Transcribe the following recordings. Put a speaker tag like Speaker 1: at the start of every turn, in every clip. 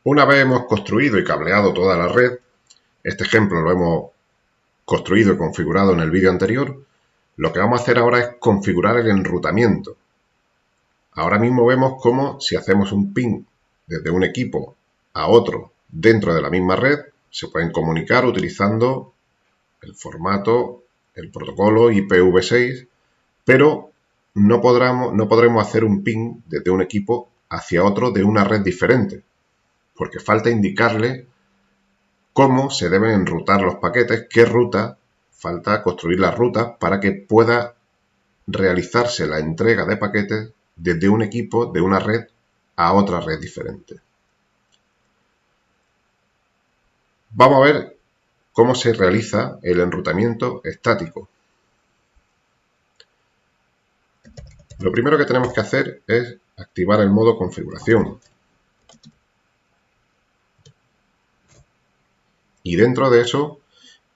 Speaker 1: Una vez hemos construido y cableado toda la red, este ejemplo lo hemos construido y configurado en el vídeo anterior, lo que vamos a hacer ahora es configurar el enrutamiento. Ahora mismo vemos cómo si hacemos un ping desde un equipo a otro dentro de la misma red, se pueden comunicar utilizando el formato, el protocolo IPv6, pero no podremos hacer un ping desde un equipo hacia otro de una red diferente, porque falta indicarle cómo se deben enrutar los paquetes, qué ruta, falta construir las rutas para que pueda realizarse la entrega de paquetes desde un equipo de una red a otra red diferente. Vamos a ver cómo se realiza el enrutamiento estático. Lo primero que tenemos que hacer es activar el modo configuración. Y dentro de eso,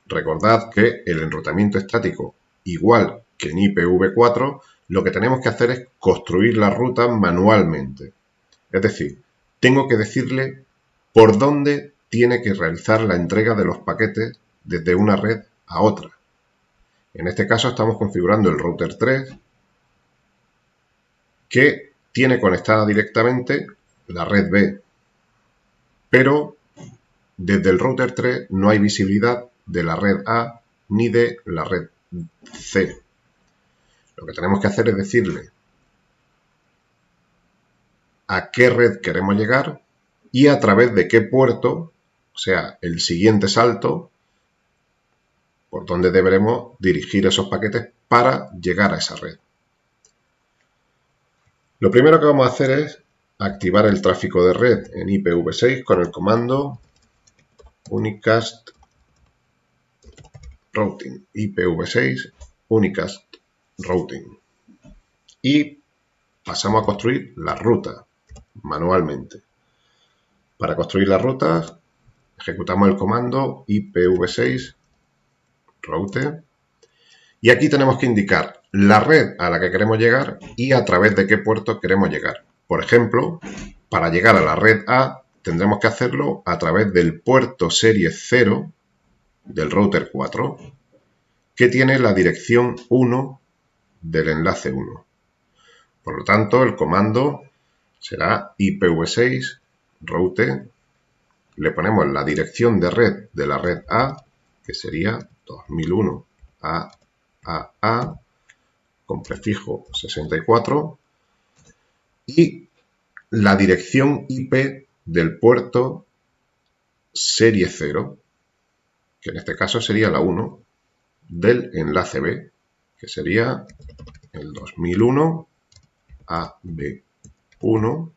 Speaker 1: recordad que el enrutamiento estático, igual que en IPv4, lo que tenemos que hacer es construir la ruta manualmente. Es decir, tengo que decirle por dónde tiene que realizar la entrega de los paquetes desde una red a otra. En este caso estamos configurando el router 3, que tiene conectada directamente la red B, pero desde el router 3 no hay visibilidad de la red A ni de la red C. Lo que tenemos que hacer es decirle a qué red queremos llegar y a través de qué puerto, o sea, el siguiente salto, por donde deberemos dirigir esos paquetes para llegar a esa red. Lo primero que vamos a hacer es activar el tráfico de red en IPv6 con el comando unicast routing, IPv6 unicast routing. Y pasamos a construir la ruta manualmente. Para construir las rutas, ejecutamos el comando IPv6 route y aquí tenemos que indicar la red a la que queremos llegar y a través de qué puerto queremos llegar. Por ejemplo, para llegar a la red A tendremos que hacerlo a través del puerto serie 0 del router 4, que tiene la dirección 1 del enlace 1. Por lo tanto, el comando será IPv6 route, le ponemos la dirección de red de la red A, que sería 2001 A con prefijo 64, y la dirección IP del puerto serie 0, que en este caso sería la 1, del enlace B, que sería el 2001 AB1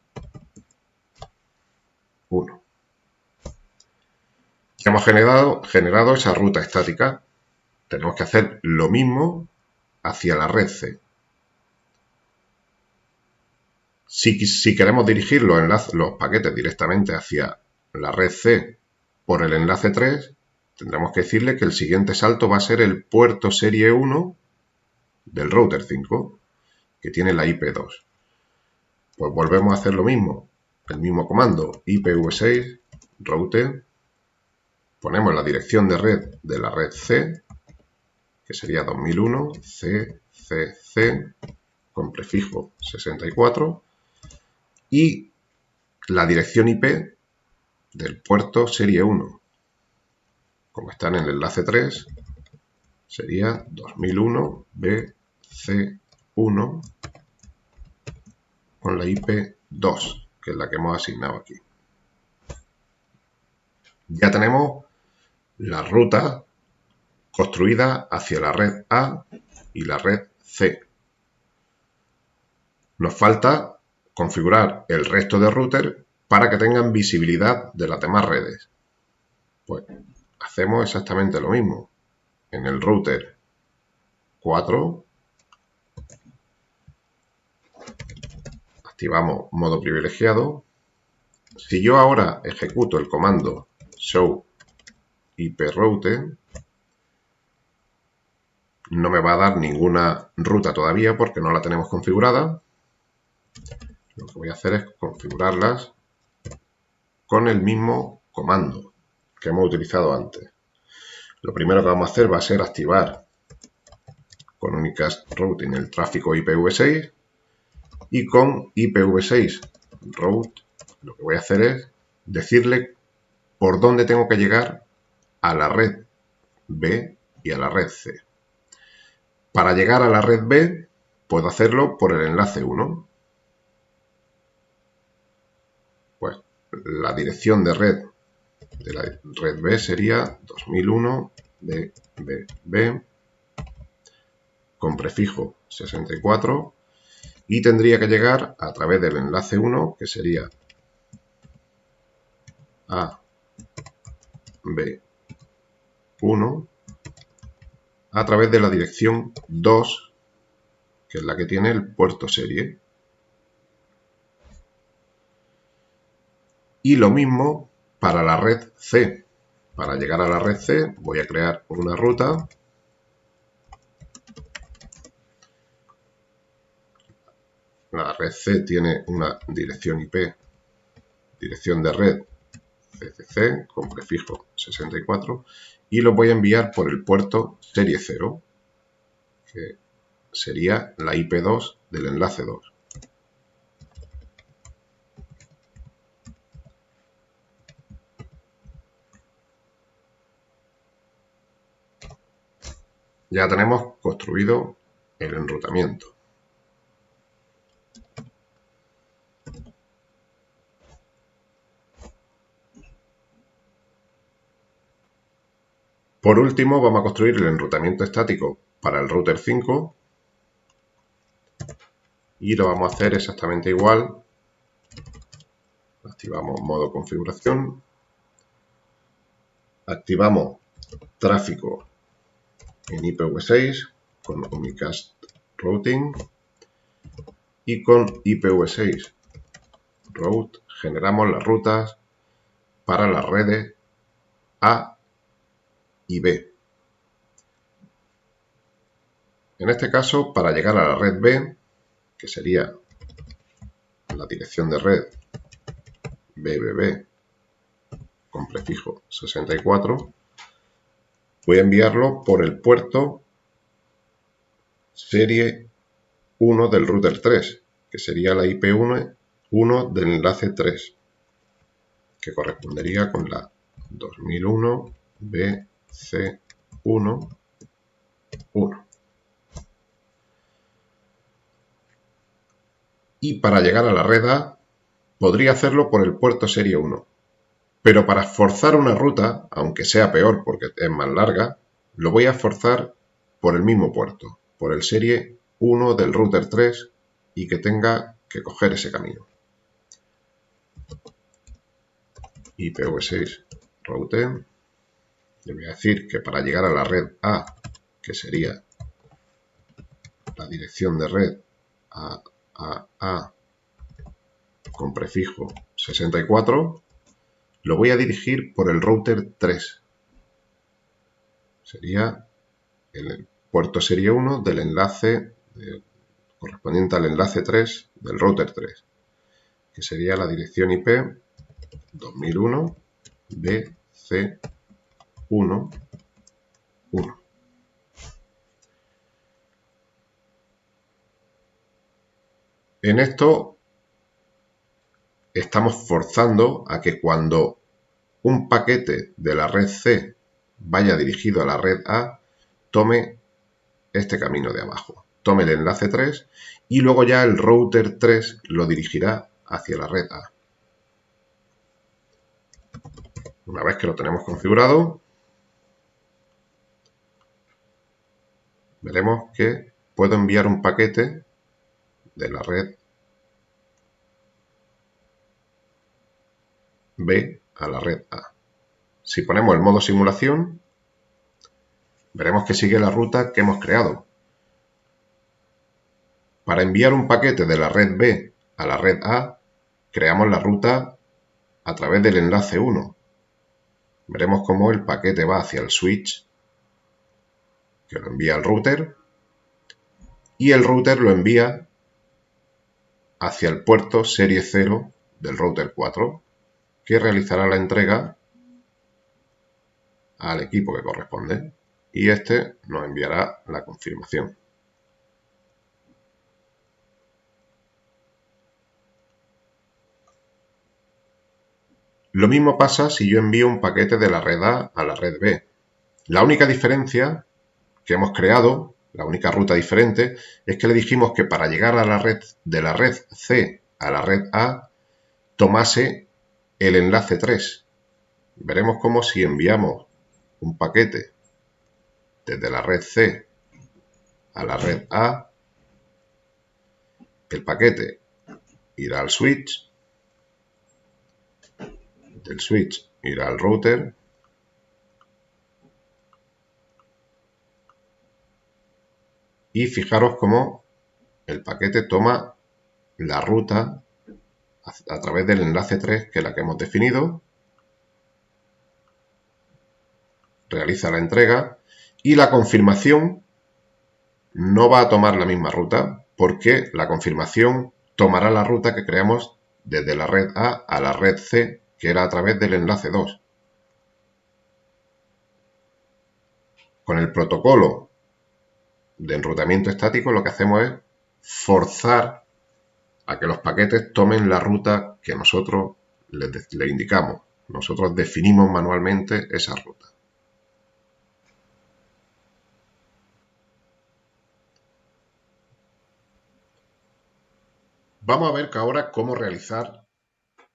Speaker 1: 1. Ya hemos generado esa ruta estática. Tenemos que hacer lo mismo hacia la red C. Si queremos dirigir los paquetes directamente hacia la red C por el enlace 3, tendremos que decirle que el siguiente salto va a ser el puerto serie 1 del router 5, que tiene la IP2. Pues volvemos a hacer lo mismo, el mismo comando IPv6 route, ponemos la dirección de red de la red C, que sería 2001 CCC con prefijo 64, y la dirección IP del puerto serie 1, como está en el enlace 3, sería 2001 BC1 con la IP2, que es la que hemos asignado aquí. Ya tenemos la ruta construida hacia la red A y la red C. Nos falta configurar el resto de routers para que tengan visibilidad de las demás redes. Pues hacemos exactamente lo mismo. En el router 4 activamos modo privilegiado. Si yo ahora ejecuto el comando show iproute, no me va a dar ninguna ruta todavía porque no la tenemos configurada. Lo que voy a hacer es configurarlas con el mismo comando que hemos utilizado antes. Lo primero que vamos a hacer va a ser activar con Unicast Routing el tráfico IPv6 y con IPv6 route lo que voy a hacer es decirle por dónde tengo que llegar a la red B y a la red C. Para llegar a la red B puedo hacerlo por el enlace 1. Pues la dirección de red la red B sería 2001 BBB con prefijo 64 y tendría que llegar a través del enlace 1 que sería A B1 a través de la dirección 2 que es la que tiene el puerto serie. Y lo mismo para la red C. Para llegar a la red C voy a crear una ruta. La red C tiene una dirección IP, dirección de red CCC con prefijo 64 y lo voy a enviar por el puerto serie 0, que sería la IP2 del enlace 2. Ya tenemos construido el enrutamiento. Por último, vamos a construir el enrutamiento estático para el router 5 y lo vamos a hacer exactamente igual. Activamos modo configuración, activamos tráfico en IPv6 con Unicast Routing y con IPv6 Route generamos las rutas para las redes A y B. En este caso, para llegar a la red B, que sería la dirección de red BBB con prefijo 64, voy a enviarlo por el puerto serie 1 del router 3, que sería la IP1 del enlace 3, que correspondería con la 2001 BC1 1. Y para llegar a la red A, podría hacerlo por el puerto serie 1. Pero para forzar una ruta, aunque sea peor porque es más larga, lo voy a forzar por el mismo puerto, por el serie 1 del router 3 y que tenga que coger ese camino. IPv6 route. Le voy a decir que para llegar a la red A, que sería la dirección de red A con prefijo 64, lo voy a dirigir por el router 3. Sería el puerto serie 1 del enlace correspondiente al enlace 3 del router 3, que sería la dirección IP 2001 BC1 1. En esto estamos forzando a que cuando un paquete de la red C vaya dirigido a la red A, tome este camino de abajo, tome el enlace 3 y luego ya el router 3 lo dirigirá hacia la red A. Una vez que lo tenemos configurado, veremos que puedo enviar un paquete de la red B a la red A. Si ponemos el modo simulación, veremos que sigue la ruta que hemos creado. Para enviar un paquete de la red B a la red A, creamos la ruta a través del enlace 1. Veremos cómo el paquete va hacia el switch, que lo envía al router, y el router lo envía hacia el puerto serie 0 del router 4. que realizará la entrega al equipo que corresponde y este nos enviará la confirmación. Lo mismo pasa si yo envío un paquete de la red A a la red B. La única diferencia que hemos creado, la única ruta diferente, es que le dijimos que para llegar a la red de la red C a la red A tomase el enlace 3. Veremos cómo si enviamos un paquete desde la red C a la red A, el paquete irá al switch, del switch irá al router y fijaros cómo el paquete toma la ruta a través del enlace 3, que es la que hemos definido, realiza la entrega y la confirmación no va a tomar la misma ruta porque la confirmación tomará la ruta que creamos desde la red A a la red C, que era a través del enlace 2. Con el protocolo de enrutamiento estático lo que hacemos es forzar a que los paquetes tomen la ruta que nosotros le indicamos. Nosotros definimos manualmente esa ruta. Vamos a ver que ahora cómo realizar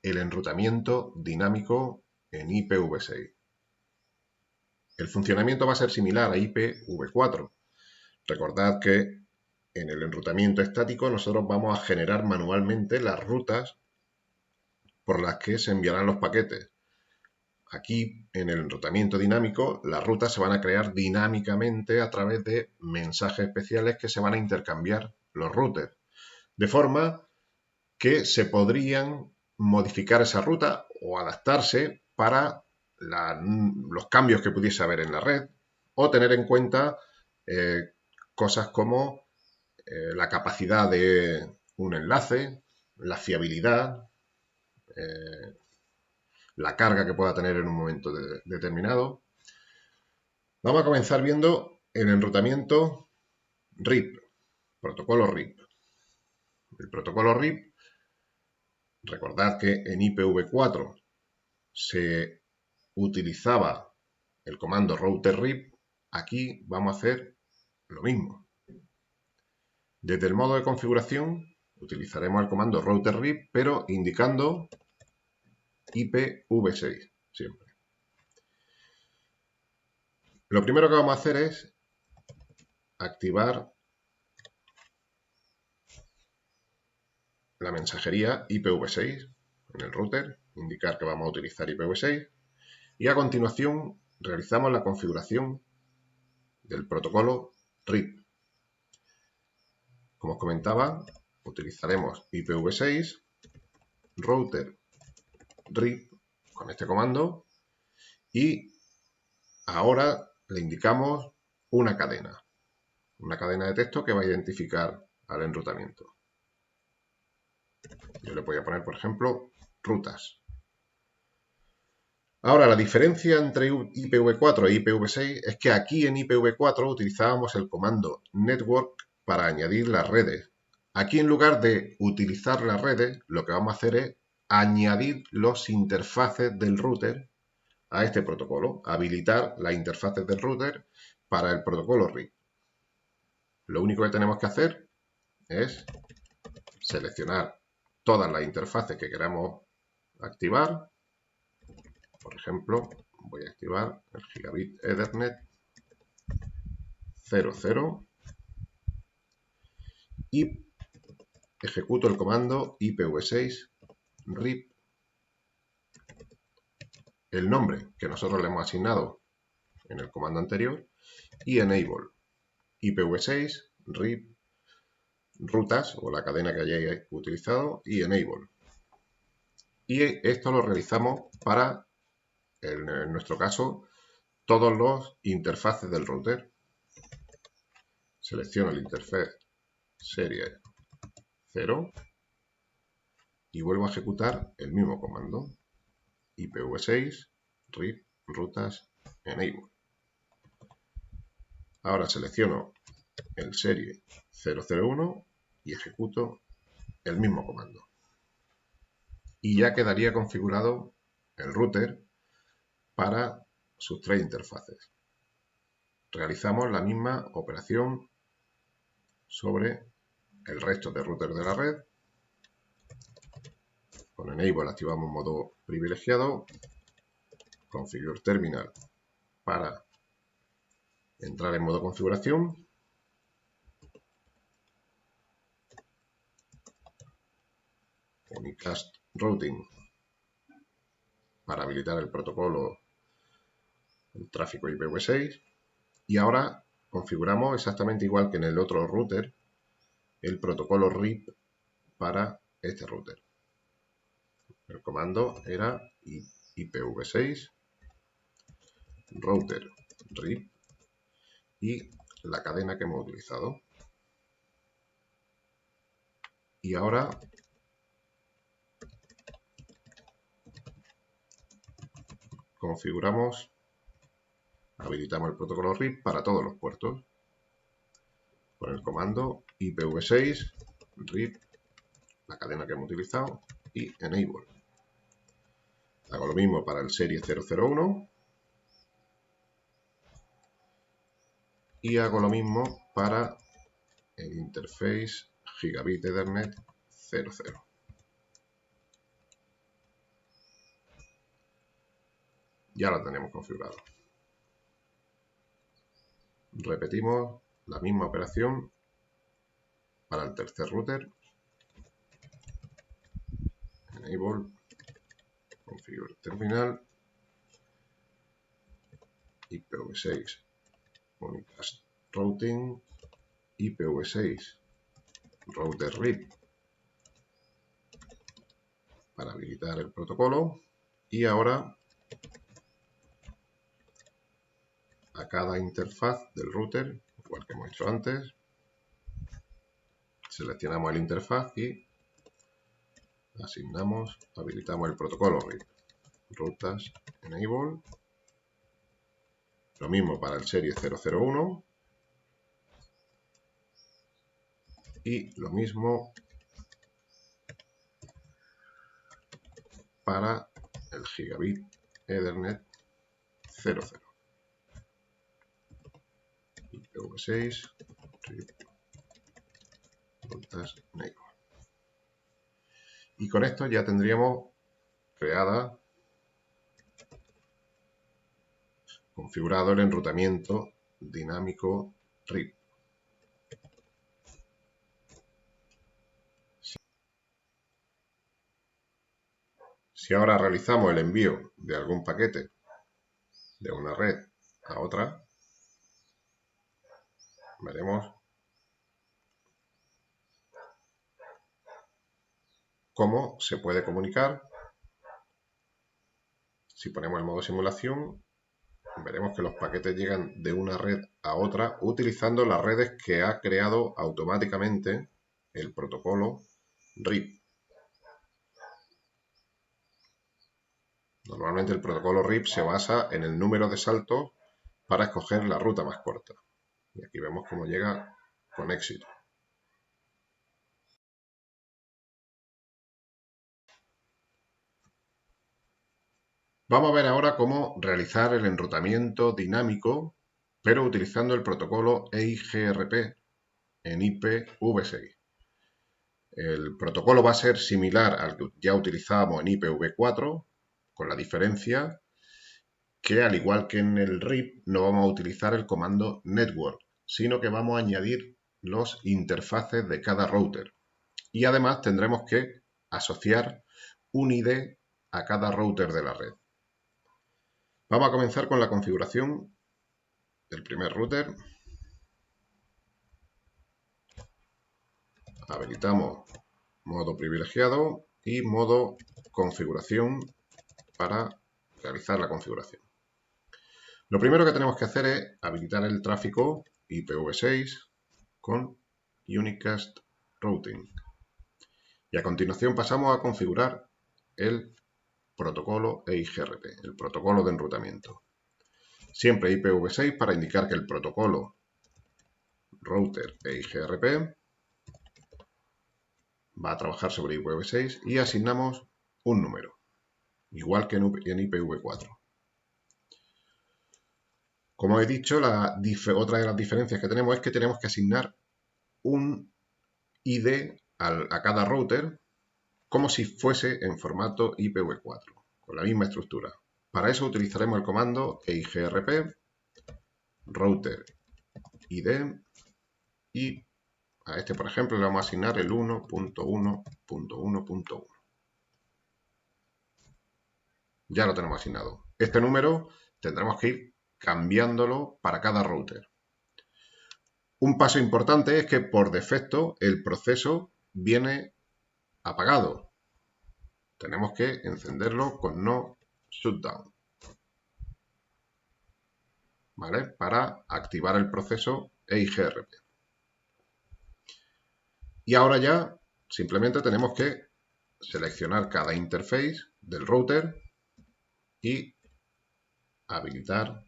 Speaker 1: el enrutamiento dinámico en IPv6. El funcionamiento va a ser similar a IPv4. Recordad que en el enrutamiento estático nosotros vamos a generar manualmente las rutas por las que se enviarán los paquetes. Aquí, en el enrutamiento dinámico, las rutas se van a crear dinámicamente a través de mensajes especiales que se van a intercambiar los routers. De forma que se podrían modificar esa ruta o adaptarse para los cambios que pudiese haber en la red o tener en cuenta cosas como la capacidad de un enlace, la fiabilidad, la carga que pueda tener en un momento determinado. Vamos a comenzar viendo el enrutamiento RIP, protocolo RIP. El protocolo RIP, recordad que en IPv4 se utilizaba el comando router RIP, aquí vamos a hacer lo mismo. Desde el modo de configuración utilizaremos el comando router RIP, pero indicando IPv6 siempre. Lo primero que vamos a hacer es activar la mensajería IPv6 en el router, indicar que vamos a utilizar IPv6 y a continuación realizamos la configuración del protocolo RIP. Como os comentaba, utilizaremos IPv6 router RIP con este comando y ahora le indicamos una cadena de texto que va a identificar al enrutamiento. Yo le voy a poner, por ejemplo, rutas. Ahora, la diferencia entre IPv4 e IPv6 es que aquí en IPv4 utilizábamos el comando network para añadir las redes. Aquí, en lugar de utilizar las redes, lo que vamos a hacer es añadir los interfaces del router a este protocolo, habilitar las interfaces del router para el protocolo RIP. Lo único que tenemos que hacer es seleccionar todas las interfaces que queramos activar. Por ejemplo, voy a activar el Gigabit Ethernet 00 y ejecuto el comando IPv6 RIP, el nombre que nosotros le hemos asignado en el comando anterior, y enable IPv6 RIP rutas o la cadena que hayáis utilizado y enable. Y esto lo realizamos para, en nuestro caso, todos los interfaces del router. Selecciono el interfaz serie 0 y vuelvo a ejecutar el mismo comando. IPv6, RIP, rutas, enable. Ahora selecciono el serie 001 y ejecuto el mismo comando. Y ya quedaría configurado el router para sus 3 interfaces. Realizamos la misma operación sobre el resto de routers de la red. Con Enable activamos modo privilegiado, Configure Terminal para entrar en modo configuración, Unicast Routing para habilitar el protocolo el tráfico IPv6 y ahora configuramos exactamente igual que en el otro router el protocolo RIP para este router. El comando era IPv6 router RIP y la cadena que hemos utilizado. Y ahora configuramos, habilitamos el protocolo RIP para todos los puertos con el comando IPv6 RIP, la cadena que hemos utilizado, y Enable. Hago lo mismo para el serie 001 y hago lo mismo para el interface Gigabit Ethernet 00. Ya lo tenemos configurado. Repetimos la misma operación para el tercer router. Enable, Configure Terminal, IPv6, Unicast Routing, IPv6, Router RIP para habilitar el protocolo y ahora a cada interfaz del router, igual que hemos hecho antes, seleccionamos el interfaz y asignamos, habilitamos el protocolo RIP, rutas, enable, lo mismo para el serie 001 y lo mismo para el Gigabit Ethernet 00. IPv6, RIP, rutas, enable. Y con esto ya tendríamos configurado el enrutamiento dinámico RIP. Si ahora realizamos el envío de algún paquete de una red a otra, veremos cómo se puede comunicar. Si ponemos el modo simulación, veremos que los paquetes llegan de una red a otra utilizando las redes que ha creado automáticamente el protocolo RIP. Normalmente el protocolo RIP se basa en el número de saltos para escoger la ruta más corta. Y aquí vemos cómo llega con éxito. Vamos a ver ahora cómo realizar el enrutamiento dinámico, pero utilizando el protocolo EIGRP en IPv6. El protocolo va a ser similar al que ya utilizábamos en IPv4, con la diferencia que, al igual que en el RIP, no vamos a utilizar el comando network, sino que vamos a añadir los interfaces de cada router. Y además tendremos que asociar un ID a cada router de la red. Vamos a comenzar con la configuración del primer router. Habilitamos modo privilegiado y modo configuración para realizar la configuración. Lo primero que tenemos que hacer es habilitar el tráfico IPv6 con Unicast Routing. Y a continuación pasamos a configurar el protocolo EIGRP, el protocolo de enrutamiento. Siempre IPv6 para indicar que el protocolo router EIGRP va a trabajar sobre IPv6 y asignamos un número, igual que en IPv4. Como he dicho, otra de las diferencias que tenemos es que tenemos que asignar un ID a cada router como si fuese en formato IPv4, con la misma estructura. Para eso utilizaremos el comando eigrp router ID y a este, por ejemplo, le vamos a asignar el 1.1.1.1. Ya lo tenemos asignado. Este número tendremos que ir cambiándolo para cada router. Un paso importante es que por defecto el proceso viene apagado. Tenemos que encenderlo con no shutdown, ¿vale? Para activar el proceso EIGRP. Y ahora ya simplemente tenemos que seleccionar cada interface del router y habilitar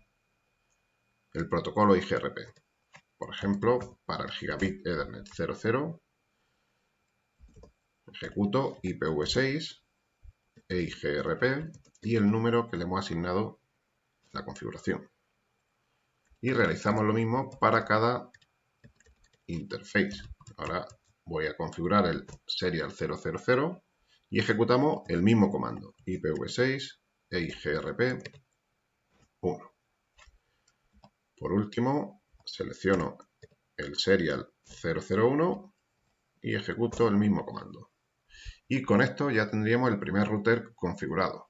Speaker 1: el protocolo IGRP. Por ejemplo, para el Gigabit Ethernet 00, ejecuto IPv6 EIGRP y el número que le hemos asignado la configuración. Y realizamos lo mismo para cada interface. Ahora voy a configurar el serial 000 y ejecutamos el mismo comando, IPv6 EIGRP 1. Por último, selecciono el serial 001 y ejecuto el mismo comando. Y con esto ya tendríamos el primer router configurado.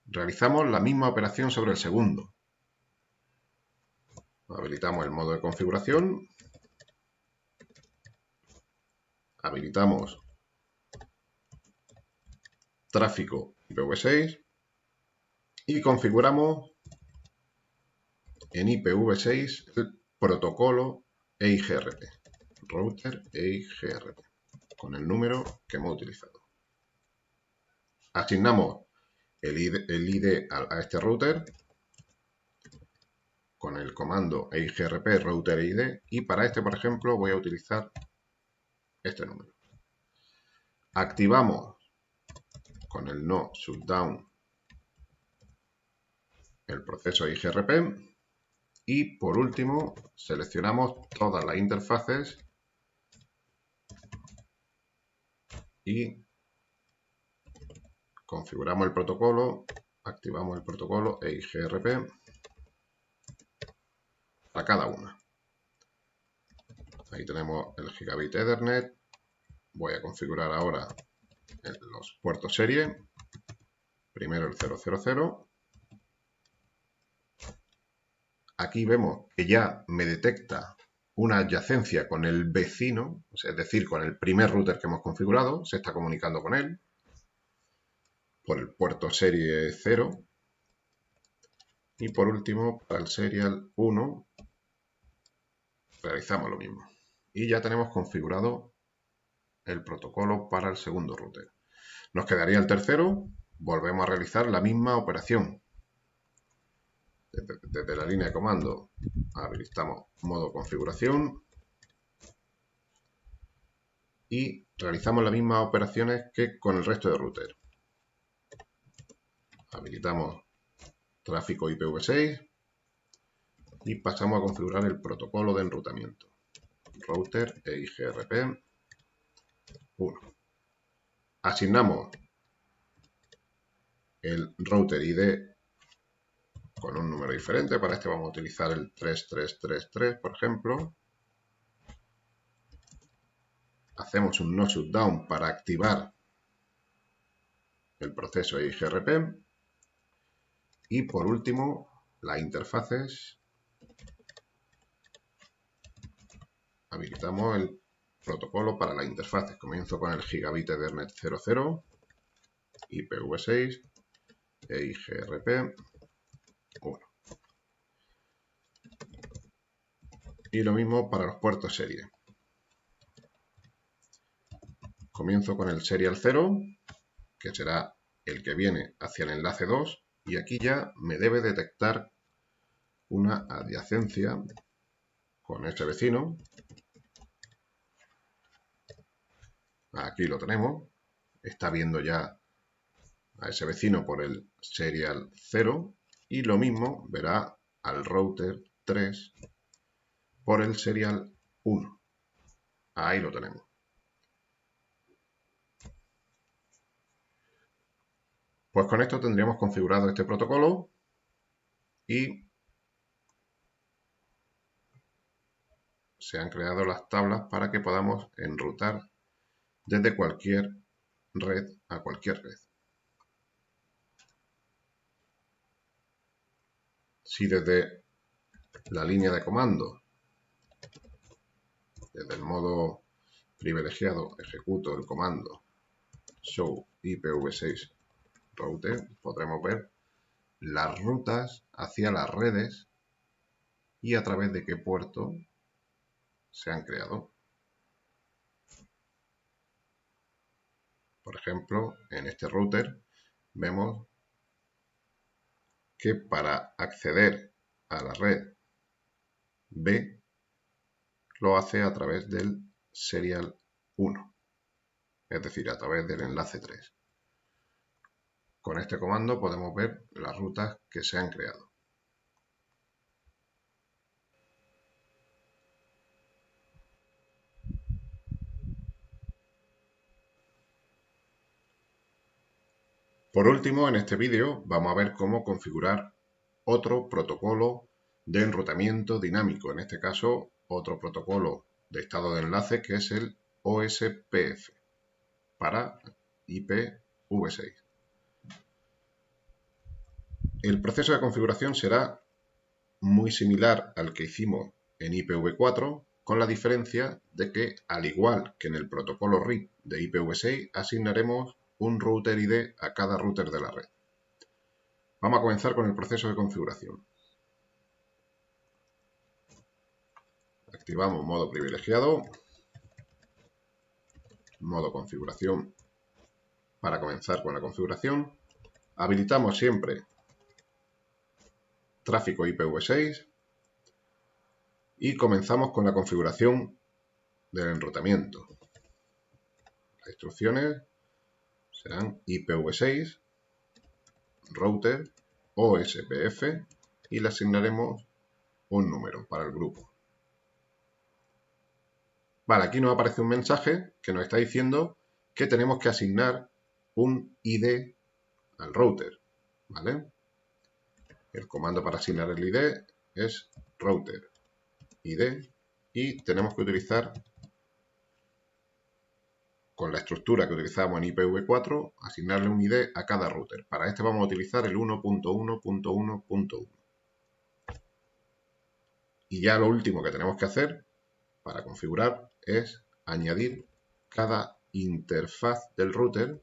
Speaker 1: Realizamos la misma operación sobre el segundo. Habilitamos el modo de configuración. Habilitamos tráfico IPv6 y configuramos en IPv6 el protocolo EIGRP, router EIGRP, con el número que hemos utilizado. Asignamos el ID a este router con el comando EIGRP router ID y para este, por ejemplo, voy a utilizar este número. Activamos con el no shutdown el proceso IGRP y por último seleccionamos todas las interfaces y configuramos el protocolo, activamos el protocolo EIGRP a cada una. Ahí tenemos el Gigabit Ethernet. Voy a configurar ahora los puertos serie. Primero el 000. Aquí vemos que ya me detecta una adyacencia con el vecino, es decir, con el primer router que hemos configurado. Se está comunicando con él por el puerto serie 0. Y por último, para el serial 1, realizamos lo mismo. Y ya tenemos configurado el protocolo para el segundo router. Nos quedaría el tercero. Volvemos a realizar la misma operación. Desde la línea de comando habilitamos modo configuración y realizamos las mismas operaciones que con el resto de router. Habilitamos tráfico IPv6 y pasamos a configurar el protocolo de enrutamiento. Router EIGRP 1. Asignamos el router ID con un número diferente. Para este vamos a utilizar el 3333, por ejemplo. Hacemos un no shutdown para activar el proceso IGRP. Y por último, las interfaces. Habilitamos el protocolo para las interfaces. Comienzo con el Gigabit Ethernet 00, IPv6, EIGRP 1. Y lo mismo para los puertos serie. Comienzo con el serial 0, que será el que viene hacia el enlace 2 y aquí ya me debe detectar una adyacencia con este vecino. Aquí lo tenemos. Está viendo ya a ese vecino por el serial 0 y lo mismo verá al router 3 por el serial 1. Ahí lo tenemos. Pues con esto tendríamos configurado este protocolo y se han creado las tablas para que podamos enrutar desde cualquier red a cualquier red. Si desde la línea de comando, desde el modo privilegiado, ejecuto el comando show IPv6 router, podremos ver las rutas hacia las redes y a través de qué puerto se han creado. Por ejemplo, en este router vemos que para acceder a la red B lo hace a través del serial 1, es decir, a través del enlace 3. Con este comando podemos ver las rutas que se han creado. Por último, en este vídeo vamos a ver cómo configurar otro protocolo de enrutamiento dinámico, en este caso otro protocolo de estado de enlace que es el OSPF para IPv6. El proceso de configuración será muy similar al que hicimos en IPv4, con la diferencia de que, al igual que en el protocolo RIP de IPv6, asignaremos un router ID a cada router de la red. Vamos a comenzar con el proceso de configuración. Activamos modo privilegiado, modo configuración para comenzar con la configuración. Habilitamos siempre tráfico IPv6 y comenzamos con la configuración del enrutamiento. Las instrucciones serán IPv6, router OSPF y le asignaremos un número para el grupo. Vale, aquí nos aparece un mensaje que nos está diciendo que tenemos que asignar un ID al router, ¿vale? El comando para asignar el ID es router ID y tenemos que utilizar, con la estructura que utilizamos en IPv4, asignarle un ID a cada router. Para este vamos a utilizar el 1.1.1.1. Y ya lo último que tenemos que hacer para configurar es añadir cada interfaz del router.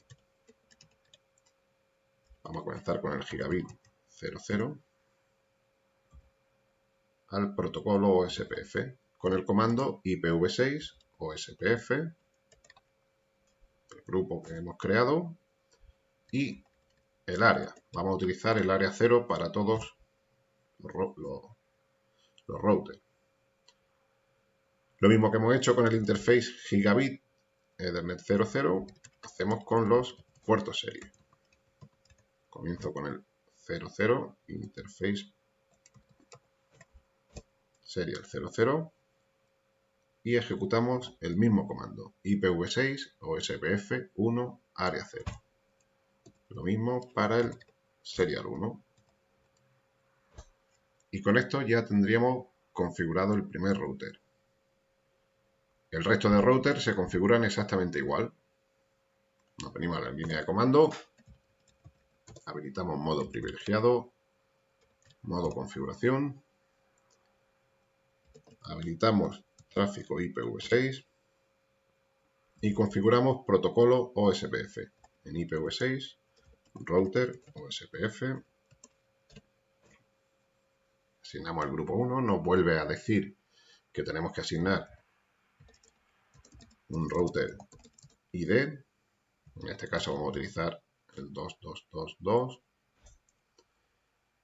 Speaker 1: Vamos a comenzar con el gigabit 00 al protocolo OSPF con el comando IPv6 OSPF, el grupo que hemos creado, y el área. Vamos a utilizar el área 0 para todos los routers. Lo mismo que hemos hecho con el interface gigabit Ethernet 00, hacemos con los puertos serie. Comienzo con el 00, interface serial 00 y ejecutamos el mismo comando, IPv6 OSPF 1 área 0. Lo mismo para el serial 1. Y con esto ya tendríamos configurado el primer router. El resto de routers se configuran exactamente igual. Nos venimos a la línea de comando, habilitamos modo privilegiado, modo configuración, habilitamos tráfico IPv6 y configuramos protocolo OSPF. En IPv6, router OSPF, asignamos al grupo 1, nos vuelve a decir que tenemos que asignar un router ID, en este caso vamos a utilizar el 2222.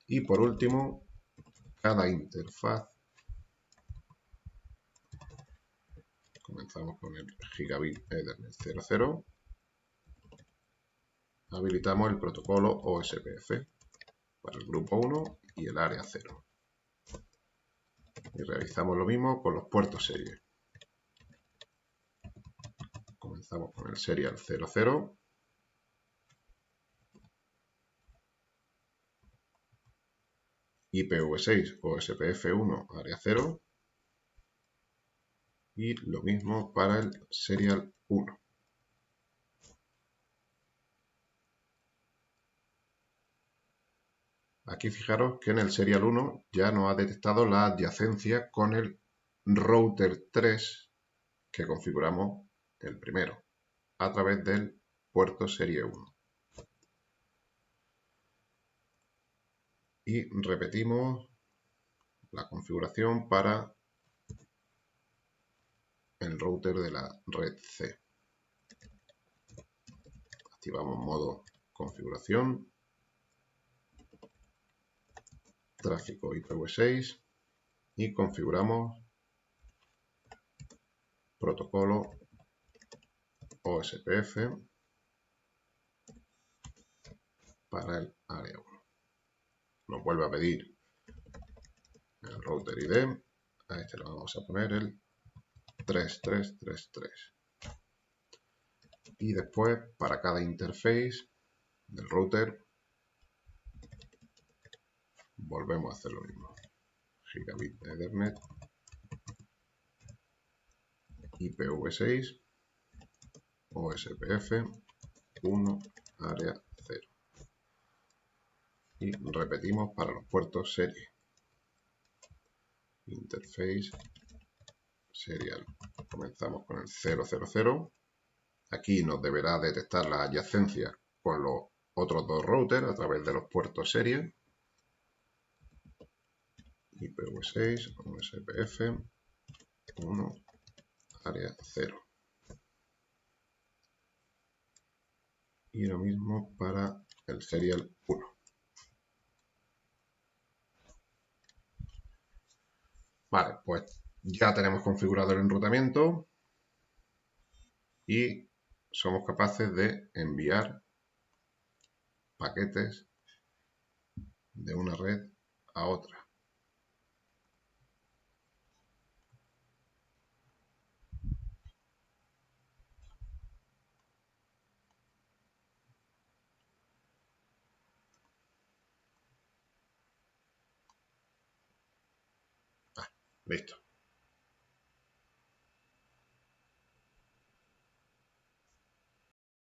Speaker 1: Y por último, cada interfaz. Comenzamos con el Gigabit Ethernet 00. Habilitamos el protocolo OSPF para el grupo 1 y el área 0. Y realizamos lo mismo con los puertos serie. Comenzamos con el serial 00. IPv6 OSPF1 área 0. Y lo mismo para el serial 1. Aquí fijaros que en el serial 1 ya nos ha detectado la adyacencia con el router 3 que configuramos el primero a través del puerto serie 1. Y repetimos la configuración para el router de la red C. Activamos modo configuración, tráfico IPv6 y configuramos protocolo OSPF para el área 1. Nos vuelve a pedir el router ID. A este le vamos a poner el 3333. Y después, para cada interface del router, volvemos a hacer lo mismo. Gigabit Ethernet, IPv6, OSPF, 1, área 0. Y repetimos para los puertos serie. Interface serial. Comenzamos con el 000. Aquí nos deberá detectar la adyacencia con los otros dos routers a través de los puertos serie. IPv6, OSPF, 1, área 0. Y lo mismo para el serial 1. Vale, pues ya tenemos configurado el enrutamiento y somos capaces de enviar paquetes de una red a otra. Listo.